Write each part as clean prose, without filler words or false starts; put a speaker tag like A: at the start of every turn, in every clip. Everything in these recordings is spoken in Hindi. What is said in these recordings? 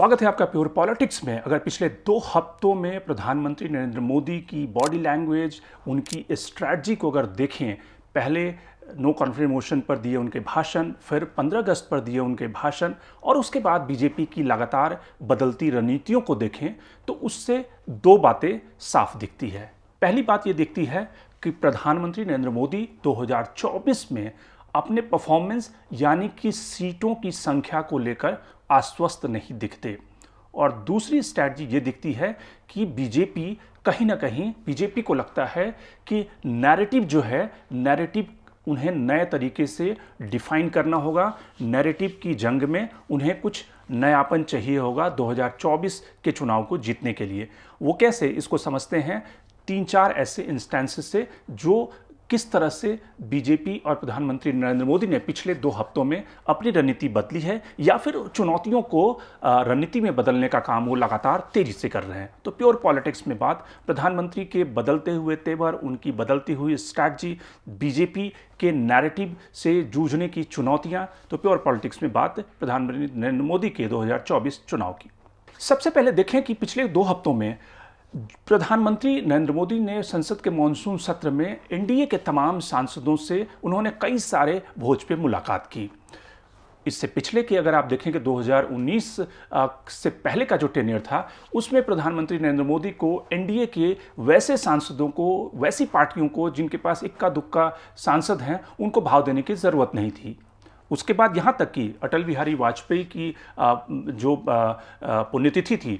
A: स्वागत है आपका प्योर पॉलिटिक्स में। अगर पिछले 2 हफ्तों में प्रधानमंत्री नरेंद्र मोदी की बॉडी लैंग्वेज, उनकी स्ट्रैटेजी को अगर देखें, पहले नो कॉन्फिडेंस मोशन पर दिए उनके भाषण, फिर 15 अगस्त पर दिए उनके भाषण और उसके बाद बीजेपी की लगातार बदलती रणनीतियों को देखें तो उससे 2 बातें साफ दिखती है। पहली बात ये दिखती है कि प्रधानमंत्री नरेंद्र मोदी 2024 में अपने परफॉर्मेंस यानी कि सीटों की संख्या को लेकर आश्वस्त नहीं दिखते। और दूसरी स्ट्रैटेजी ये दिखती है कि बीजेपी कहीं ना कहीं, बीजेपी को लगता है कि नैरेटिव जो है, नैरेटिव उन्हें नए तरीके से डिफाइन करना होगा। नैरेटिव की जंग में उन्हें कुछ नयापन चाहिए होगा 2024 के चुनाव को जीतने के लिए। वो कैसे, इसको समझते हैं 3-4 ऐसे इंस्टेंसेस से जो किस तरह से बीजेपी और प्रधानमंत्री नरेंद्र मोदी ने पिछले 2 हफ्तों में अपनी रणनीति बदली है या फिर चुनौतियों को रणनीति में बदलने का काम वो लगातार तेजी से कर रहे हैं। तो प्योर पॉलिटिक्स में बात प्रधानमंत्री के बदलते हुए तेवर, उनकी बदलती हुई स्ट्रैटेजी, बीजेपी के नैरेटिव से जूझने की चुनौतियां। तो प्योर पॉलिटिक्स में बात प्रधानमंत्री नरेंद्र मोदी के 2024 चुनाव की। सबसे पहले देखें कि पिछले 2 हफ्तों में प्रधानमंत्री नरेंद्र मोदी ने संसद के मॉनसून सत्र में एनडीए के तमाम सांसदों से उन्होंने कई सारे भोज पे मुलाकात की। इससे पिछले की अगर आप देखें कि 2019 से पहले का जो टेन्योर था, उसमें प्रधानमंत्री नरेंद्र मोदी को एनडीए के वैसे सांसदों को, वैसी पार्टियों को जिनके पास इक्का दुक्का सांसद हैं, उनको भाव देने की ज़रूरत नहीं थी। उसके बाद यहाँ तक कि अटल बिहारी वाजपेयी की जो पुण्यतिथि थी,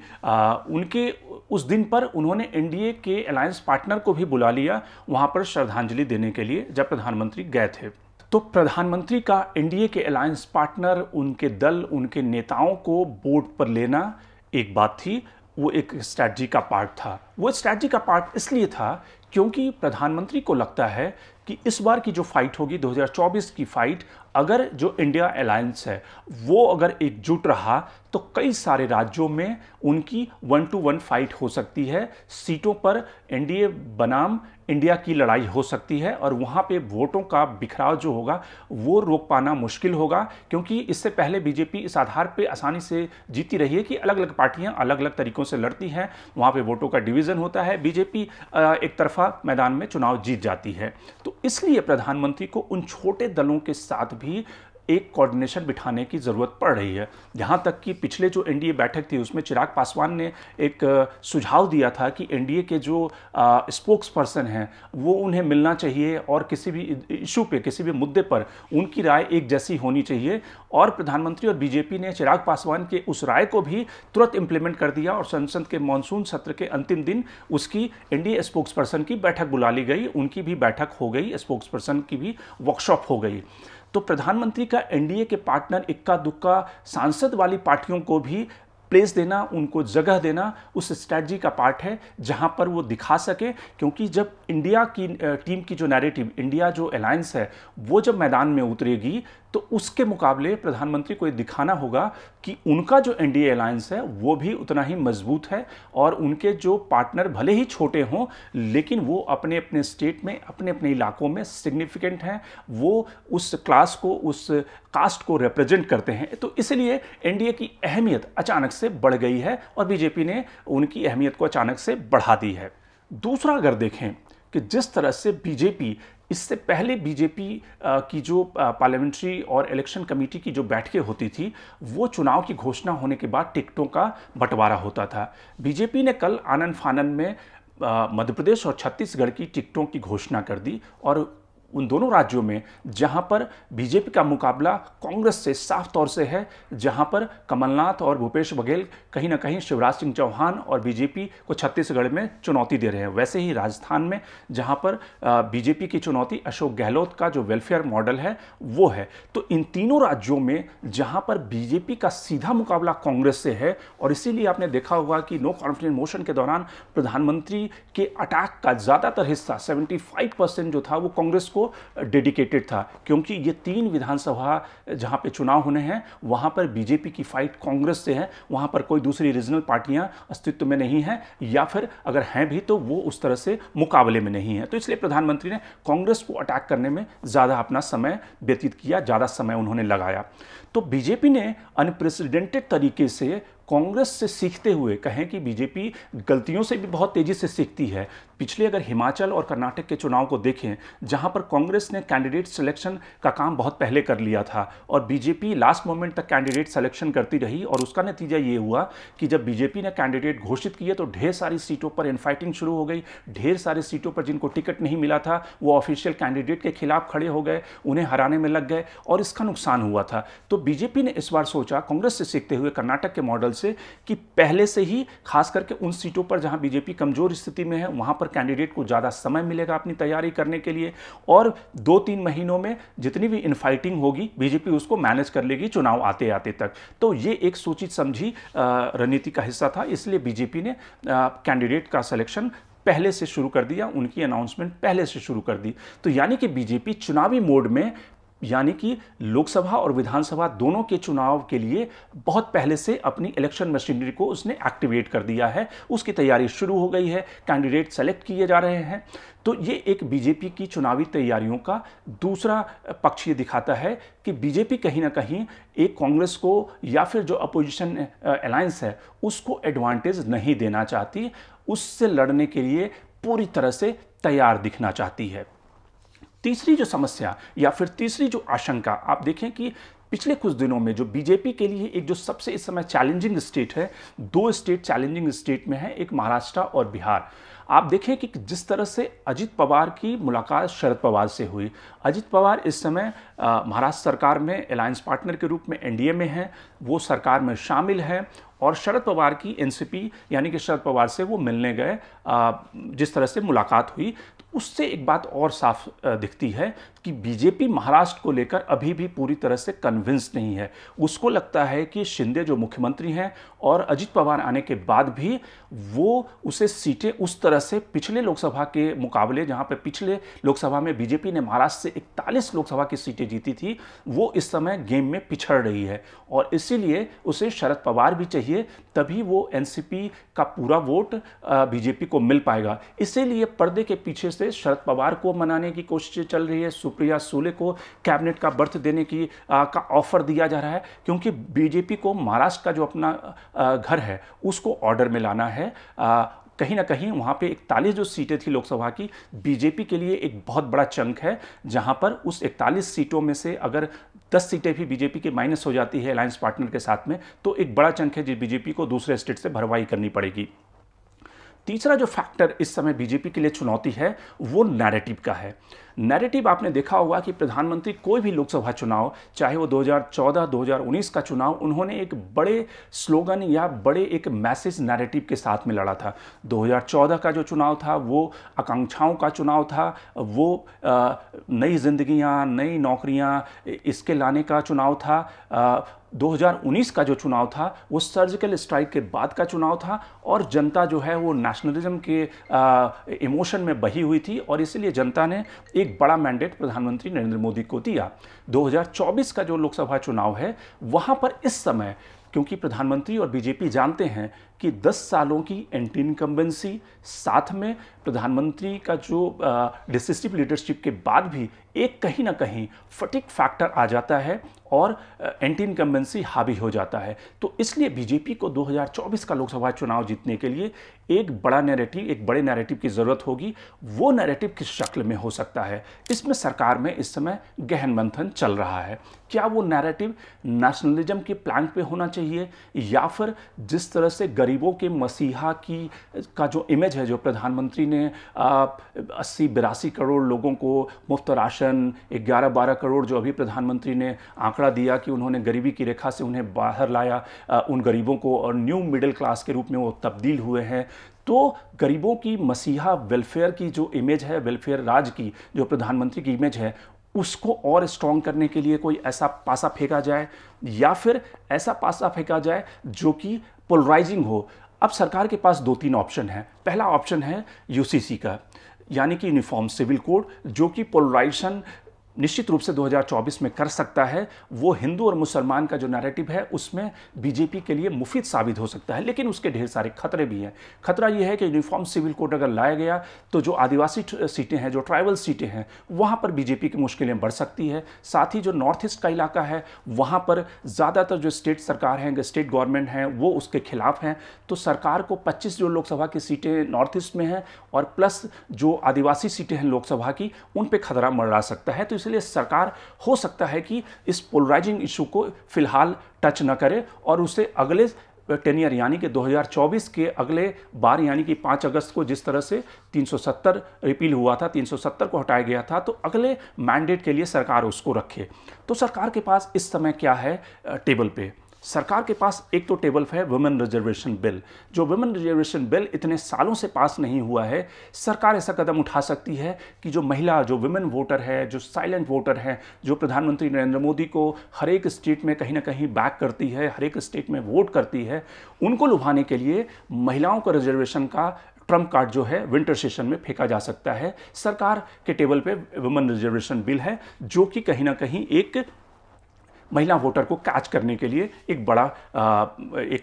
A: उनके उस दिन पर उन्होंने एनडीए के अलायंस पार्टनर को भी बुला लिया वहाँ पर श्रद्धांजलि देने के लिए जब प्रधानमंत्री गए थे। तो प्रधानमंत्री का एनडीए के अलायंस पार्टनर, उनके दल, उनके नेताओं को बोर्ड पर लेना एक बात थी, वो एक स्ट्रैटेजी का पार्ट था। वो स्ट्रैटेजी का पार्ट इसलिए था क्योंकि प्रधानमंत्री को लगता है कि इस बार की जो फाइट होगी, 2024 की फाइट, अगर जो इंडिया अलायंस है वो अगर एकजुट रहा तो कई सारे राज्यों में उनकी 1-to-1 फाइट हो सकती है। सीटों पर एनडीए बनाम इंडिया की लड़ाई हो सकती है और वहाँ पे वोटों का बिखराव जो होगा वो रोक पाना मुश्किल होगा, क्योंकि इससे पहले बीजेपी इस आधार पे आसानी से जीती रही है कि अलग अलग पार्टियां अलग अलग तरीकों से लड़ती हैं, वहाँ पे वोटों का डिवीज़न होता है, बीजेपी एक तरफा मैदान में चुनाव जीत जाती है। तो इसलिए प्रधानमंत्री को उन छोटे दलों के साथ भी एक कोऑर्डिनेशन बिठाने की ज़रूरत पड़ रही है। यहाँ तक कि पिछले जो एनडीए बैठक थी उसमें चिराग पासवान ने एक सुझाव दिया था कि एनडीए के जो स्पोक्स पर्सन हैं वो उन्हें मिलना चाहिए और किसी भी इशू पे, किसी भी मुद्दे पर उनकी राय एक जैसी होनी चाहिए। और प्रधानमंत्री और बीजेपी ने चिराग पासवान के उस राय को भी तुरंत इंप्लीमेंट कर दिया और संसद के मॉनसून सत्र के अंतिम दिन उसकी एनडीए स्पोक्स पर्सन की बैठक बुला ली गई, उनकी भी बैठक हो गई, स्पोक्स पर्सन की भी वर्कशॉप हो गई। तो प्रधानमंत्री का एनडीए के पार्टनर, इक्का दुक्का सांसद वाली पार्टियों को भी प्लेस देना, उनको जगह देना उस स्ट्रैटेजी का पार्ट है जहां पर वो दिखा सके। क्योंकि जब इंडिया की टीम की जो नैरेटिव, इंडिया जो अलायंस है वो जब मैदान में उतरेगी तो उसके मुकाबले प्रधानमंत्री को ये दिखाना होगा कि उनका जो एनडीए अलायंस है वो भी उतना ही मजबूत है और उनके जो पार्टनर भले ही छोटे हों लेकिन वो अपने अपने स्टेट में, अपने अपने इलाकों में सिग्निफिकेंट हैं, वो उस क्लास को, उस कास्ट को रिप्रेजेंट करते हैं। तो इसलिए एनडीए की अहमियत अचानक से बढ़ गई है और बीजेपी ने उनकी अहमियत को अचानक से बढ़ा दी है। दूसरा अगर देखें कि जिस तरह से बीजेपी, इससे पहले बीजेपी की जो पार्लियामेंट्री और इलेक्शन कमेटी की जो बैठकें होती थी वो चुनाव की घोषणा होने के बाद टिकटों का बंटवारा होता था। बीजेपी ने कल आनन फानन में मध्य प्रदेश और छत्तीसगढ़ की टिकटों की घोषणा कर दी और उन दोनों राज्यों में जहां पर बीजेपी का मुकाबला कांग्रेस से साफ तौर से है, जहां पर कमलनाथ और भूपेश बघेल कहीं ना कहीं शिवराज सिंह चौहान और बीजेपी को छत्तीसगढ़ में चुनौती दे रहे हैं, वैसे ही राजस्थान में जहां पर बीजेपी की चुनौती अशोक गहलोत का जो वेलफेयर मॉडल है वो है। तो इन तीनों राज्यों में जहां पर बीजेपी का सीधा मुकाबला कांग्रेस से है और इसीलिए आपने देखा होगा कि नो कॉन्फिडेंस मोशन के दौरान प्रधानमंत्री के अटैक का ज़्यादातर हिस्सा 75% जो था वो कांग्रेस को डेडिकेटेड था, क्योंकि ये 3 विधानसभा जहां पे चुनाव होने हैं वहां पर बीजेपी की फाइट कांग्रेस से है, वहां पर कोई दूसरी रीजनल पार्टियां अस्तित्व में नहीं है या फिर अगर हैं भी तो वो उस तरह से मुकाबले में नहीं है। तो इसलिए प्रधानमंत्री ने कांग्रेस को अटैक करने में ज़्यादा अपना समय व्यतीत किया, ज़्यादा समय उन्होंने लगाया। तो बीजेपी ने अनप्रेसिडेंटेड तरीके से कांग्रेस से सीखते हुए कहें कि बीजेपी गलतियों से भी बहुत तेजी से सीखती है। पिछले अगर हिमाचल और कर्नाटक के चुनाव को देखें, जहां पर कांग्रेस ने कैंडिडेट सिलेक्शन का काम बहुत पहले कर लिया था और बीजेपी लास्ट मोमेंट तक कैंडिडेट सिलेक्शन करती रही, और उसका नतीजा ये हुआ कि जब बीजेपी ने कैंडिडेट घोषित किए तो ढेर सारी सीटों पर इनफाइटिंग शुरू हो गई। ढेर सारी सीटों पर जिनको टिकट नहीं मिला था वो ऑफिशियल कैंडिडेट के खिलाफ खड़े हो गए, उन्हें हराने में लग गए और इसका नुकसान हुआ था। तो बीजेपी ने इस बार सोचा, कांग्रेस से सीखते हुए कर्नाटक के मॉडल से, कि पहले से ही खास करके उन सीटों पर जहां बीजेपी कमजोर स्थिति में है वहां पर कैंडिडेट को ज्यादा समय मिलेगा अपनी तैयारी करने के लिए, और 2-3 महीनों में जितनी भी इनफाइटिंग होगी बीजेपी उसको मैनेज कर लेगी चुनाव आते आते तक। तो ये एक सोची समझी रणनीति का हिस्सा था, इसलिए बीजेपी ने कैंडिडेट का सिलेक्शन पहले से शुरू कर दिया, उनकी अनाउंसमेंट पहले से शुरू कर दी। तो यानी कि बीजेपी चुनावी मोड में, यानी कि लोकसभा और विधानसभा दोनों के चुनाव के लिए बहुत पहले से अपनी इलेक्शन मशीनरी को उसने एक्टिवेट कर दिया है, उसकी तैयारी शुरू हो गई है, कैंडिडेट सेलेक्ट किए जा रहे हैं। तो ये एक बीजेपी की चुनावी तैयारियों का दूसरा पक्ष ये दिखाता है कि बीजेपी कहीं ना कहीं एक कांग्रेस को या फिर जो अपोजिशन अलायंस है उसको एडवांटेज नहीं देना चाहती, उससे लड़ने के लिए पूरी तरह से तैयार दिखना चाहती है। तीसरी जो समस्या या फिर तीसरी जो आशंका, आप देखें कि पिछले कुछ दिनों में जो बीजेपी के लिए एक जो सबसे इस समय चैलेंजिंग स्टेट है, 2 स्टेट चैलेंजिंग स्टेट में है, एक महाराष्ट्र और बिहार। आप देखें कि जिस तरह से अजित पवार की मुलाकात शरद पवार से हुई, अजित पवार इस समय महाराष्ट्र सरकार में अलायंस पार्टनर के रूप में एनडीए में हैं, वो सरकार में शामिल है, और शरद पवार की एनसीपी यानी कि शरद पवार से वो मिलने गए, जिस तरह से मुलाकात हुई, तो उससे एक बात और साफ दिखती है कि बीजेपी महाराष्ट्र को लेकर अभी भी पूरी तरह से कन्विंस नहीं है। उसको लगता है कि शिंदे जो मुख्यमंत्री हैं और अजित पवार आने के बाद भी वो उसे सीटें उस तरह से पिछले लोकसभा के मुकाबले, जहां पे पिछले लोकसभा में बीजेपी ने महाराष्ट्र से 41 लोकसभा की सीटें जीती थी, वो इस समय गेम में पिछड़ रही है, और इसीलिए उसे शरद पवार भी चाहिए, तभी वो एनसीपी का पूरा वोट बीजेपी को मिल पाएगा। इसीलिए पर्दे के पीछे से शरद पवार को मनाने की कोशिशें चल रही है, सुप्रिया सुले को कैबिनेट का बर्थ देने की का ऑफर दिया जा रहा है, क्योंकि बीजेपी को महाराष्ट्र का जो अपना घर है उसको ऑर्डर में लाना है। कहीं ना कहीं वहां पे 41 जो सीटें थी लोकसभा की, बीजेपी के लिए एक बहुत बड़ा चंक है, जहां पर उस 41 सीटों में से अगर 10 सीटें भी बीजेपी की माइनस हो जाती है अलायंस पार्टनर के साथ में, तो एक बड़ा चंक है जो बीजेपी को दूसरे स्टेट से भरवाई करनी पड़ेगी। तीसरा जो फैक्टर इस समय बीजेपी के लिए चुनौती है वो नैरेटिव का है। नैरेटिव, आपने देखा होगा कि प्रधानमंत्री कोई भी लोकसभा चुनाव, चाहे वो 2014, 2019 का चुनाव, उन्होंने एक बड़े स्लोगन या बड़े एक मैसेज नैरेटिव के साथ में लड़ा था। 2014 का जो चुनाव था वो आकांक्षाओं का चुनाव था, वो नई जिंदगियां, नई नौकरियां इसके लाने का चुनाव था। 2019 का जो चुनाव था वो सर्जिकल स्ट्राइक के बाद का चुनाव था, और जनता जो है वो नेशनलिज्म के इमोशन में बही हुई थी, और इसलिए जनता ने एक बड़ा मैंडेट प्रधानमंत्री नरेंद्र मोदी को दिया। 2024 का जो लोकसभा चुनाव है वहां पर इस समय, क्योंकि प्रधानमंत्री और बीजेपी जानते हैं कि 10 सालों की एंटी इनकम्बेंसी, साथ में प्रधानमंत्री का जो डिसिसिव लीडरशिप के बाद भी एक कहीं ना कहीं फटिग फैक्टर आ जाता है और एंटी इनकम्बेंसी हावी हो जाता है। तो इसलिए बीजेपी को 2024 का लोकसभा चुनाव जीतने के लिए एक बड़ा नैरेटिव, एक बड़े नैरेटिव की जरूरत होगी। वो नैरेटिव किस शक्ल में हो सकता है, इसमें सरकार में इस समय गहन मंथन चल रहा है। क्या वो नैरेटिव नेशनलिज्म के प्लैंक पे होना चाहिए, या फिर जिस तरह से गरीबों के मसीहा का जो इमेज है, जो प्रधानमंत्री ने 80-82 करोड़ लोगों को मुफ्त राशन, 11-12 करोड़ जो अभी प्रधानमंत्री ने आंकड़ा दिया कि उन्होंने गरीबी की रेखा से उन्हें बाहर लाया, उन गरीबों को और न्यू मिडिल क्लास के रूप में वो तब्दील हुए हैं। तो गरीबों की मसीहा वेलफेयर की जो इमेज है, वेलफेयर राज की जो प्रधानमंत्री की इमेज है, उसको और स्ट्रॉन्ग करने के लिए कोई ऐसा पासा फेंका जाए, या फिर ऐसा पासा फेंका जाए जो कि पोलराइजिंग हो। अब सरकार के पास 2-3 ऑप्शन है। पहला ऑप्शन है यूसीसी का, यानी कि यूनिफॉर्म सिविल कोड, जो कि पोलराइजेशन निश्चित रूप से 2024 में कर सकता है, वो हिंदू और मुसलमान का जो नैरेटिव है उसमें बीजेपी के लिए मुफीद साबित हो सकता है, लेकिन उसके ढेर सारे खतरे भी हैं। खतरा ये है कि यूनिफॉर्म सिविल कोड अगर लाया गया तो जो आदिवासी सीटें हैं, जो ट्राइबल सीटें हैं, वहाँ पर बीजेपी की मुश्किलें बढ़ सकती है। साथ ही जो नॉर्थ ईस्ट का इलाका है वहाँ पर ज़्यादातर जो स्टेट सरकार हैं, स्टेट गवर्नमेंट हैं, वो उसके खिलाफ हैं। तो सरकार को 25 जो लोकसभा की सीटें नॉर्थ ईस्ट में हैं और प्लस जो आदिवासी सीटें हैं लोकसभा की, उन पे खतरा मंडरा सकता है। तो इसलिए सरकार हो सकता है कि इस पोलराइजिंग इशू को फिलहाल टच न करे और उसे अगले टेनियर यानी कि 2024 के अगले बार यानी कि 5 अगस्त को जिस तरह से 370 रिपील हुआ था, 370 को हटाया गया था, तो अगले मैंडेट के लिए सरकार उसको रखे। तो सरकार के पास इस समय क्या है टेबल पे? सरकार के पास एक तो टेबल है वुमेन रिजर्वेशन बिल। जो वुमेन रिजर्वेशन बिल इतने सालों से पास नहीं हुआ है, सरकार ऐसा कदम उठा सकती है कि जो महिला, जो वुमेन वोटर है, जो साइलेंट वोटर है, जो प्रधानमंत्री नरेंद्र मोदी को हर एक स्टेट में कहीं ना कहीं बैक करती है, हर एक स्टेट में वोट करती है, उनको लुभाने के लिए महिलाओं को रिजर्वेशन का ट्रम्प कार्ड जो है विंटर सेशन में फेंका जा सकता है। सरकार के टेबल पे वुमेन रिजर्वेशन बिल है जो कि कहीं ना कहीं एक महिला वोटर को कैच करने के लिए एक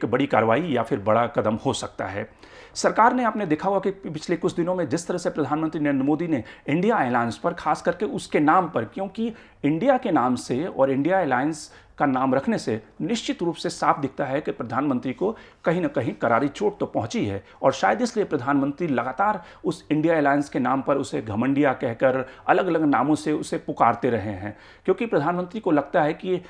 A: बड़ी कार्रवाई या फिर बड़ा कदम हो सकता है। सरकार ने, आपने देखा होगा कि पिछले कुछ दिनों में जिस तरह से प्रधानमंत्री नरेंद्र मोदी ने इंडिया अलायंस पर, खास करके उसके नाम पर, क्योंकि इंडिया के नाम से और इंडिया अलायंस का नाम रखने से निश्चित रूप से साफ दिखता है कि प्रधानमंत्री को कहीं ना कहीं करारी चोट तो पहुंची है और शायद इसलिए प्रधानमंत्री लगातार उस इंडिया अलायंस के नाम पर उसे घमंडिया कहकर अलग अलग नामों से उसे पुकारते रहे हैं। क्योंकि प्रधानमंत्री को लगता है कि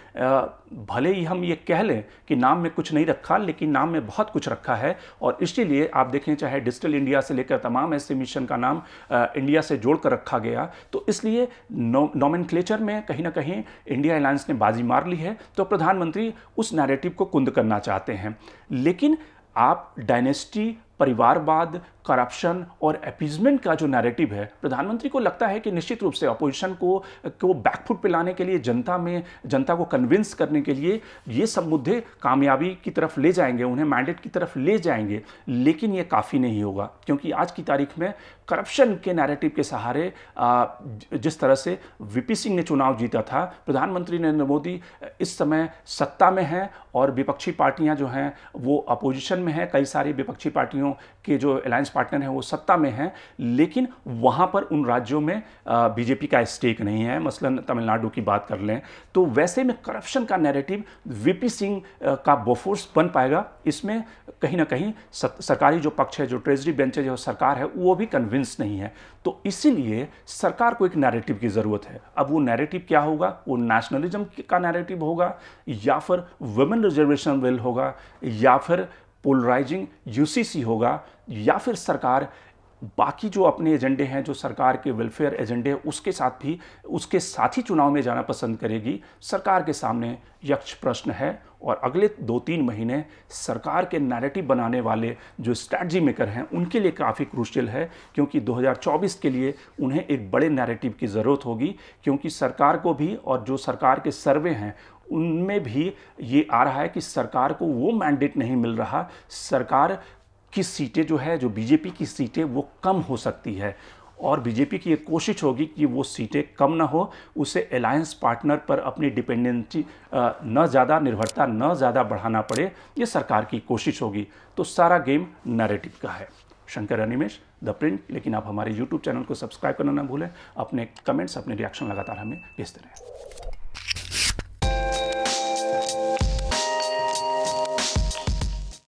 A: भले ही हम ये कह लें कि नाम में कुछ नहीं रखा, लेकिन नाम में बहुत कुछ रखा है। और इसीलिए आप देखें, चाहे डिजिटल इंडिया से लेकर तमाम ऐसे मिशन का नाम इंडिया से जोड़कर रखा गया, तो इसलिए नॉमेनक्लेचर में कहीं ना कहीं इंडिया अलायंस ने बाजी मार ली है। तो प्रधानमंत्री उस नैरेटिव को कुंद करना चाहते हैं। लेकिन आप डायनेस्टी, परिवारवाद, करप्शन और अपीजमेंट का जो नैरेटिव है, प्रधानमंत्री को लगता है कि निश्चित रूप से अपोजिशन को बैकफुट पे लाने के लिए, जनता को कन्विंस करने के लिए ये सब मुद्दे कामयाबी की तरफ ले जाएंगे, उन्हें मैंडेट की तरफ ले जाएंगे। लेकिन ये काफ़ी नहीं होगा, क्योंकि आज की तारीख में करप्शन के नैरेटिव के सहारे जिस तरह से वीपी सिंह ने चुनाव जीता था, प्रधानमंत्री नरेंद्र मोदी इस समय सत्ता में हैं और विपक्षी पार्टियां जो हैं वो अपोजिशन में हैं। कई सारी विपक्षी पार्टियों के जो अलायंस पार्टनर हैं वो सत्ता में हैं, लेकिन वहाँ पर उन राज्यों में बीजेपी का स्टेक नहीं है। मसलन तमिलनाडु की बात कर लें तो वैसे में करप्शन का नैरेटिव वीपी सिंह का बोफोर्स बन पाएगा, इसमें कहीं ना कहीं सरकारी जो पक्ष है, जो ट्रेजरी बेंच है, जो सरकार है, वो भी कन्विंस नहीं है। तो इसीलिए सरकार को एक नैरेटिव की ज़रूरत है। अब वो नैरेटिव क्या होगा? वो नेशनलिज्म का नैरेटिव होगा, या फिर वुमेन रिजर्वेशन बिल होगा, या फिर पोलराइजिंग यूसीसी होगा, या फिर सरकार बाकी जो अपने एजेंडे हैं, जो सरकार के वेलफेयर एजेंडे, उसके साथ ही चुनाव में जाना पसंद करेगी। सरकार के सामने यक्ष प्रश्न है और अगले 2-3 महीने सरकार के नैरेटिव बनाने वाले जो स्ट्रैटेजी मेकर हैं उनके लिए काफ़ी क्रूशियल है, क्योंकि 2024 के लिए उन्हें एक बड़े नैरेटिव की ज़रूरत होगी। क्योंकि सरकार को भी, और जो सरकार के सर्वे हैं उनमें भी ये आ रहा है कि सरकार को वो मैंडेट नहीं मिल रहा। सरकार की सीटें जो है, जो बीजेपी की सीटें, वो कम हो सकती है और बीजेपी की एक कोशिश होगी कि वो सीटें कम ना हो, उसे अलायंस पार्टनर पर अपनी डिपेंडेंसी न ज़्यादा, निर्भरता न ज़्यादा बढ़ाना पड़े, ये सरकार की कोशिश होगी। तो सारा गेम नैरेटिव का है। Shankar Animesh, the print. लेकिन आप हमारे यूट्यूब चैनल को सब्सक्राइब करना ना भूलें। अपने कमेंट्स, अपने रिएक्शन लगातार हमें भेजते रहें।